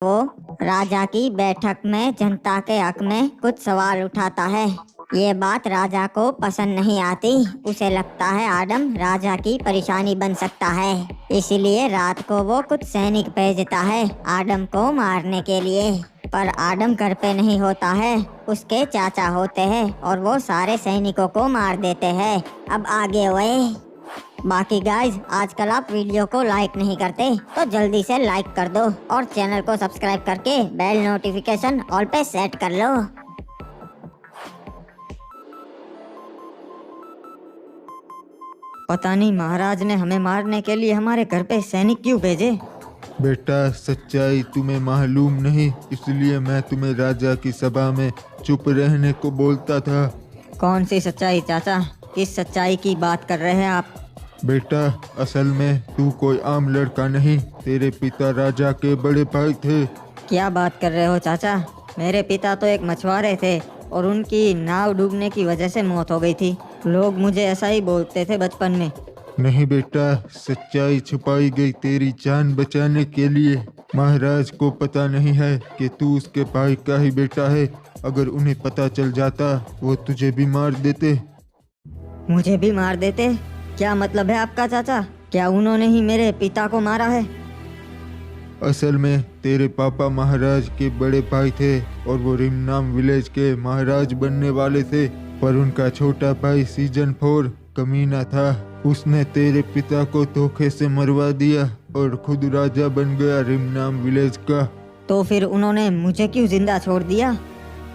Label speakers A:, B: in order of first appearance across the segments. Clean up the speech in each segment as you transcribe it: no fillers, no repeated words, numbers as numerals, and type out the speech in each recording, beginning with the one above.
A: वो राजा की बैठक में जनता के हक में कुछ सवाल उठाता है। ये बात राजा को पसंद नहीं आती। उसे लगता है आडम राजा की परेशानी बन सकता है, इसलिए रात को वो कुछ सैनिक भेजता है आडम को मारने के लिए। पर आडम घर पे नहीं होता है, उसके चाचा होते हैं और वो सारे सैनिकों को मार देते हैं। अब आगे हुए। बाकी गाइज, आजकल आप वीडियो को लाइक नहीं करते तो जल्दी से लाइक कर दो और चैनल को सब्सक्राइब करके बेल नोटिफिकेशन ऑल पे सेट कर लो।
B: पता नहीं महाराज ने हमें मारने के लिए हमारे घर पे सैनिक क्यों भेजे।
C: बेटा, सच्चाई तुम्हें मालूम नहीं, इसलिए मैं तुम्हें राजा की सभा में चुप रहने को बोलता था।
B: कौन सी सच्चाई चाचा? किस सच्चाई की बात कर रहे हैं आप?
C: बेटा, असल में तू कोई आम लड़का नहीं, तेरे पिता राजा के बड़े भाई थे।
B: क्या बात कर रहे हो चाचा? मेरे पिता तो एक मछुआरे थे और उनकी नाव डूबने की वजह से मौत हो गई थी। लोग मुझे ऐसा ही बोलते थे बचपन में।
C: नहीं बेटा, सच्चाई छुपाई गई तेरी जान बचाने के लिए। महाराज को पता नहीं है कि तू उसके भाई का ही बेटा है। अगर उन्हें पता चल जाता वो तुझे भी मार देते।
B: मुझे भी मार देते? क्या मतलब है आपका चाचा? क्या उन्होंने ही मेरे पिता को मारा है?
C: असल में तेरे पापा महाराज के बड़े भाई थे और वो रिमनाम विलेज के महाराज बनने वाले थे, पर उनका छोटा भाई सीजन 4 कमीना था। उसने तेरे पिता को धोखे से मरवा दिया और खुद राजा बन गया रिमनाम विलेज का।
B: तो फिर उन्होंने मुझे क्यों जिंदा छोड़ दिया?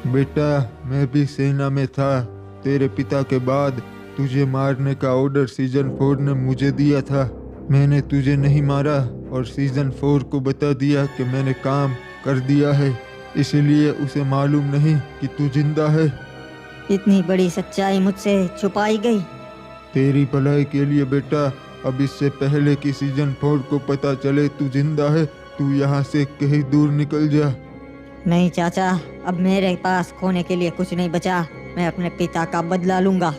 C: बेटा, मैं भी सेना में था। तेरे पिता के बाद तुझे मारने का ऑर्डर सीजन 4 ने मुझे दिया था। मैंने तुझे नहीं मारा और सीजन 4 को बता दिया कि मैंने काम कर दिया है, इसलिए उसे मालूम नहीं कि तू जिंदा है।
B: इतनी बड़ी सच्चाई मुझसे छुपाई गई।
C: तेरी भलाई के लिए बेटा, अब इससे पहले कि सीजन 4 को पता चले तू जिंदा है, तू यहाँ से कहीं दूर निकल जा।
B: नहीं चाचा, अब मेरे पास खोने के लिए कुछ नहीं बचा। मैं अपने पिता का बदला लूंगा।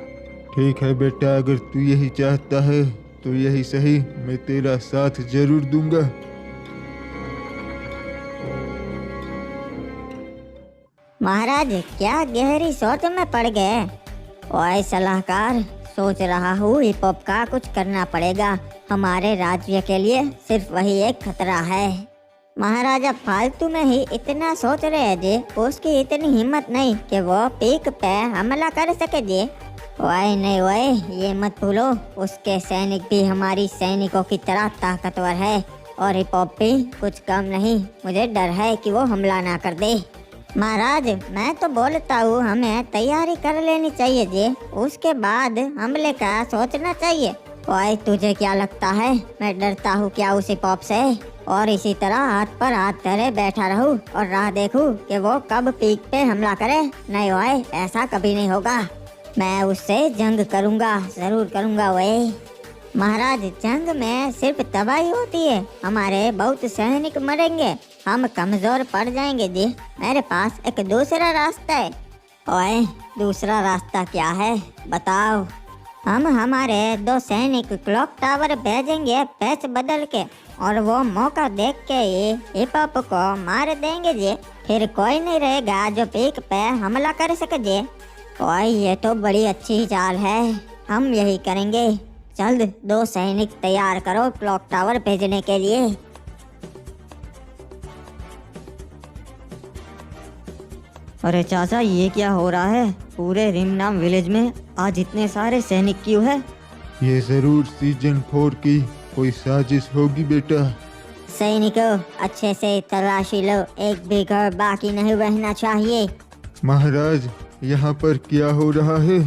C: ठीक है बेटा, अगर तू यही चाहता है तो यही सही, मैं तेरा साथ जरूर दूंगा।
A: महाराज क्या गहरी सोच में पड़ गए। ओए सलाहकार, सोच रहा हूँ हिप हॉप का कुछ करना पड़ेगा। हमारे राज्य के लिए सिर्फ वही एक खतरा है। महाराजा फालतू में ही इतना सोच रहे हैं जी। उसकी इतनी हिम्मत नहीं कि वो पीक पे हमला कर सके जी। ओए नहीं ओए, ये मत भूलो, उसके सैनिक भी हमारी सैनिकों की तरह ताकतवर है और हिप हॉप भी कुछ कम नहीं। मुझे डर है कि वो हमला ना कर दे। महाराज, मैं तो बोलता हूँ हमें तैयारी कर लेनी चाहिए जी, उसके बाद हमले का सोचना चाहिए। ओए तुझे क्या लगता है मैं डरता हूँ क्या उस हिप हॉप से? और इसी तरह हाथ पर हाथ धरे बैठा रहूँ और राह देखूँ कि वो कब पीक पे हमला करे? नहीं ओए, ऐसा कभी नहीं होगा। मैं उससे जंग करूँगा, जरूर करूँगा। ओए महाराज, जंग में सिर्फ तबाही होती है, हमारे बहुत सैनिक मरेंगे, हम कमजोर पड़ जाएंगे जी। मेरे पास एक दूसरा रास्ता है। ओए, दूसरा रास्ता क्या है बताओ? हम हमारे 2 सैनिक क्लॉक टावर भेजेंगे पैच बदल के और वो मौका देख के ही हिप हॉप को मार देंगे जी। फिर कोई नहीं रहेगा जो पीक पे हमला कर सके जी। ओए, ये तो बड़ी अच्छी चाल है, हम यही करेंगे। जल्द 2 सैनिक तैयार करो क्लॉक टावर भेजने के लिए।
B: अरे चाचा, ये क्या हो रहा है? पूरे रिमनाम विलेज में आज इतने सारे सैनिक क्यों है?
C: ये जरूर सीजन 4 की कोई साजिश होगी बेटा।
A: सैनिकों, अच्छे से तलाशी लो, एक भी घर बाकी नहीं रहना चाहिए।
C: महाराज, यहाँ पर क्या हो रहा है?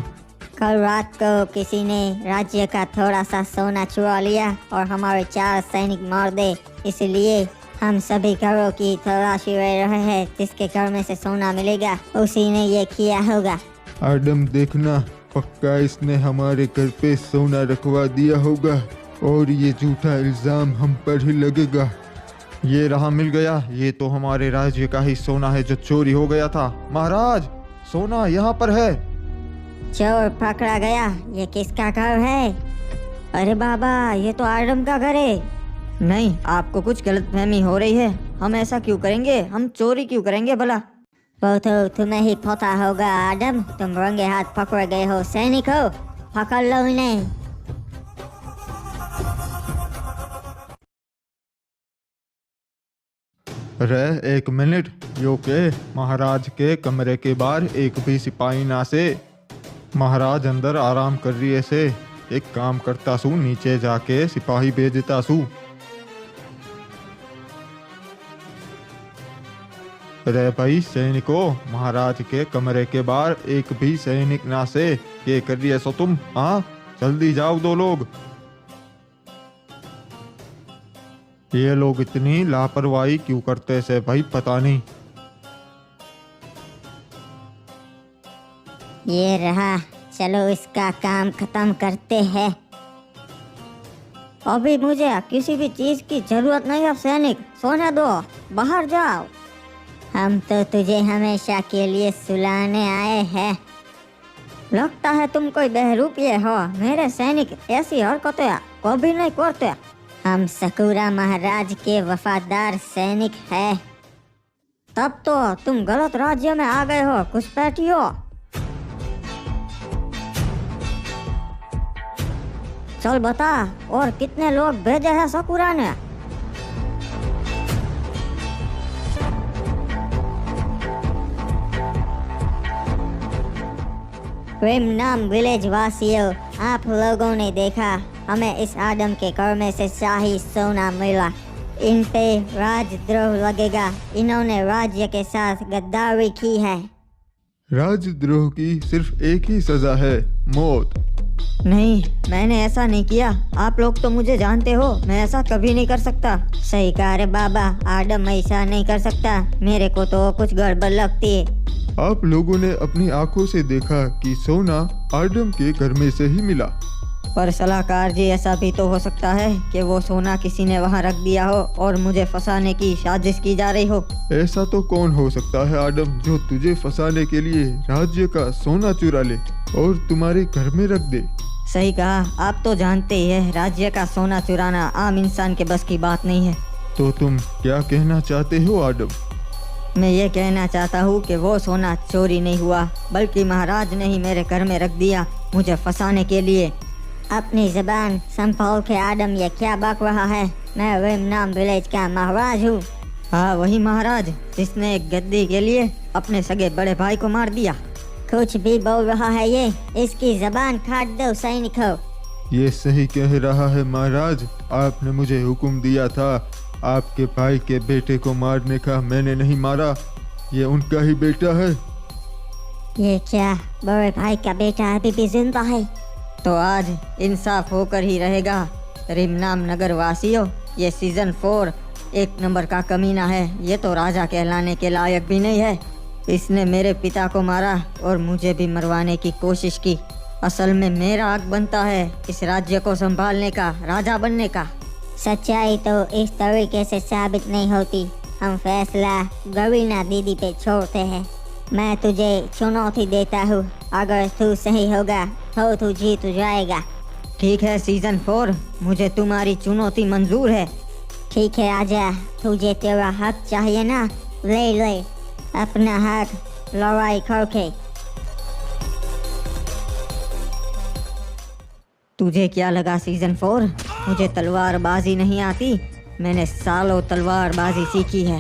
A: कल रात को किसी ने राज्य का थोड़ा सा सोना चुरा लिया और हमारे 4 सैनिक मार दे, इसलिए हम सभी घरों की तलाशी ले रहे हैं। जिसके घर में से सोना मिलेगा उसी ने ये किया होगा।
C: आडम, देखना, पक्का इसने हमारे घर पे सोना रखवा दिया होगा और ये झूठा इल्जाम हम पर ही लगेगा।
D: ये रहा, मिल गया। ये तो हमारे राज्य का ही सोना है जो चोरी हो गया था। महाराज, सोना यहाँ पर है।
A: चोर पकड़ा गया। ये किसका घर है? अरे बाबा, ये तो आडम का घर है।
B: नहीं, आपको कुछ गलतफहमी हो रही है। हम ऐसा क्यों करेंगे? हम चोरी क्यों करेंगे भला?
A: वो तो तुम्हें ही पता होगा आदम, तुम रंगे हाथ पकड़ गए हो सैनिकों, पकड़ लो इन्हें।
C: अरे एक मिनट, यो के महाराज के कमरे के बाहर एक भी सिपाही ना से। महाराज अंदर आराम कर रही से। एक काम करता सू, नीचे जाके सिपाही भेजता सू। अरे भाई सैनिकों, महाराज के कमरे के बाहर एक भी सैनिक ना से। ये कर रही है सो तुम? हाँ, जल्दी जाओ दो लोग। ये लोग इतनी लापरवाही क्यों करते से भाई, पता नहीं।
A: ये रहा, चलो इसका काम खत्म करते हैं। अभी मुझे किसी भी चीज की जरूरत नहीं है सैनिक, सोने दो, बाहर जाओ। हम तो तुझे हमेशा के लिए सुलाने आए हैं। लगता है तुम कोई बहरूपिये हो। मेरे सैनिक ऐसी हरकतें कभी नहीं करते। हम सकूरा महाराज के वफादार सैनिक हैं। तब तो तुम गलत राज्य में आ गए हो घुसपैठियों। चल बता, और कितने लोग भेजे हैं सकूरा ने? रिमनाम विलेज वासियों, आप लोगों ने देखा, हमें इस आदम के घर में से शाही सोना मिला। इन पे राजद्रोह लगेगा। इन्होंने राज्य के साथ गद्दारी की है।
C: राजद्रोह की सिर्फ एक ही सजा है, मौत।
B: नहीं, मैंने ऐसा नहीं किया। आप लोग तो मुझे जानते हो, मैं ऐसा कभी नहीं कर सकता।
A: सही कहा रे बाबा, आदम ऐसा नहीं कर सकता। मेरे को तो कुछ गड़बड़ लगती है।
C: आप लोगों ने अपनी आंखों से देखा कि सोना आदम के घर में से ही मिला।
B: पर सलाहकार जी, ऐसा भी तो हो सकता है कि वो सोना किसी ने वहाँ रख दिया हो और मुझे फंसाने की साजिश की जा रही हो।
C: ऐसा तो कौन हो सकता है आदम, जो तुझे फंसाने के लिए राज्य का सोना चुरा ले और तुम्हारे घर में रख दे।
B: सही कहा, आप तो जानते ही है, राज्य का सोना चुराना आम इंसान के बस की बात नहीं है।
C: तो तुम क्या कहना चाहते हो आदम?
B: मैं ये कहना चाहता हूँ कि वो सोना चोरी नहीं हुआ, बल्कि महाराज ने ही मेरे घर में रख दिया मुझे फंसाने के लिए।
A: अपनी जबान संभाल के आदम, ये क्या बक रहा है? मैं रिमनाम विलेज का महाराज हूँ।
B: हाँ, वही महाराज जिसने एक गद्दी के लिए अपने सगे बड़े भाई को मार दिया।
A: कुछ भी बोल रहा है ये, इसकी जबान काट दो सैनिकों।
C: ये सही कह रहा है महाराज, आपने मुझे हुक्म दिया था आपके भाई के बेटे को मारने का, मैंने नहीं मारा। ये उनका ही बेटा है।
A: ये क्या बड़े भाई का बेटा अभी भी जिंदा है?
B: तो आज इंसाफ होकर ही रहेगा। रिमनाम नगर वासियों, ये सीजन 4 एक नंबर का कमीना है। ये तो राजा कहलाने के लायक भी नहीं है। इसने मेरे पिता को मारा और मुझे भी मरवाने की कोशिश की। असल में मेरा हक बनता है इस राज्य को संभालने का, राजा बनने का।
A: सच्चाई तो इस तरीके से साबित नहीं होती। हम फैसला गवीना दीदी पे छोड़ते हैं। मैं तुझे चुनौती देता हूँ, अगर तू सही होगा तो तू जीत जाएगा।
B: ठीक है सीजन 4, मुझे तुम्हारी चुनौती मंजूर है।
A: ठीक है, आजा। तुझे तेरा हक चाहिए ना, ले ले अपना हक लड़ाई करके।
B: तुझे क्या लगा सीजन 4 मुझे तलवारबाजी नहीं आती? मैंने सालों तलवारबाजी सीखी है।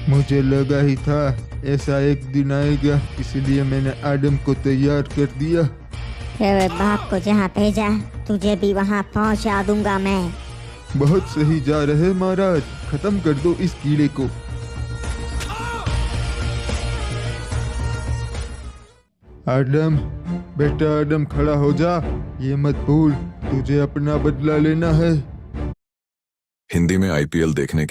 C: मुझे लगा ही था ऐसा एक दिन आएगा, इसलिए मैंने आदम को तैयार कर दिया।
A: तेरे बाप को जहाँ भेजा, तुझे भी वहाँ पहुँचा दूंगा मैं।
C: बहुत सही जा रहे महाराज, खत्म कर दो इस कीड़े को। आदम, बेटा आदम, खड़ा हो जा। ये मत भूल, तुझे अपना बदला लेना है।
E: हिंदी में IPL देखने के